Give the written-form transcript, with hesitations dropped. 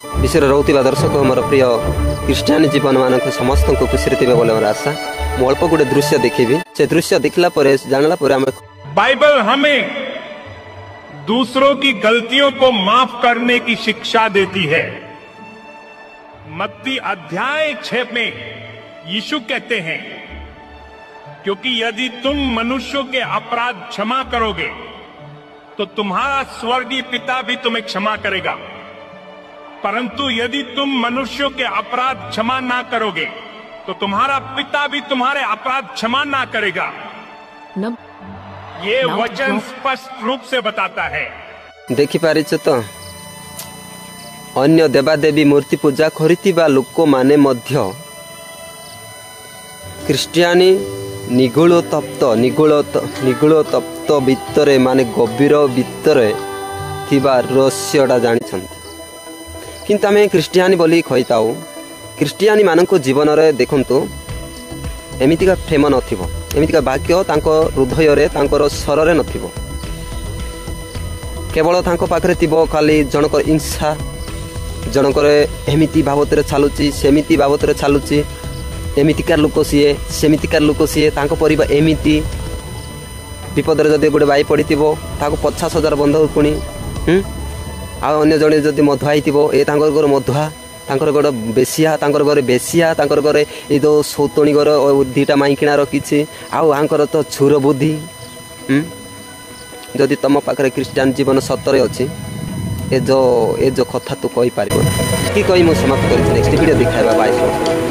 विषय रोकवा दर्शक मोर प्रिय ख्रीष्टियान जीवन मान समस्त को खुशी थे बोले मोर आशा मु अल्प गोटे दृश्य देखी से दृश्य देखला जानला बाइबल हमें दूसरों की गलतियों को माफ करने की शिक्षा देती है। मत्ती अध्याय 6 में यीशु कहते हैं, क्योंकि यदि तुम मनुष्यों के अपराध क्षमा करोगे तो तुम्हारा स्वर्गीय पिता भी तुम्हें क्षमा करेगा, परंतु यदि तुम मनुष्यों के अपराध क्षमा ना करोगे तो तुम्हारा पिता भी तुम्हारे अपराध क्षमा ना करेगा। ये वचन स्पष्ट रूप से बताता है। देखि पारिछ तो अन्य देवादेवी मूर्ति पूजा करितिबा लोक माने मध्य ख्रीष्टियानी निगूढ़ तप्त भितरे माने गभीर भितरे थिबा रहस्यटा जानिछंती, किंतु आमे ख्रीष्टियानी बोली कहिताऊ ख्रीष्टियानी मानक जीवन रे देखंतु एमितिका प्रेम नथिबो, एमितिका वाक्य तांको हृदय रे तांकर स्वर रे नथिबो, केवल तांको पाखरे थिबो खाली जनकर हिंसा, जनकर एमिति बाबतरे चालुची सेमिति बाबतरे चालुची, एमितिकार लोक सीए सेमितिकार लोक सीए तांको परिवार एमिति विपद रे जदि गोटे बाई पड़िथिबो ताको 50,000 बंधक पुणी आ अन्य जने जदि मधुआ हिथिबो ए तांकर घर मधुआ तांकर घर बेसिया तांकर घर बेसिया तांकर घर ए दो सौतणी घर दीटा माइकिना रखिछि आउ आंकर तो छुर बुद्धि। जदि तुम पाखरे ख्रीष्टियान जीवन सतरे अछि ए जो कथा तू कहि पारिबो कि कहि मु समाप्त करिछि। नेक्स्ट वीडियो दिखाइबा बाय।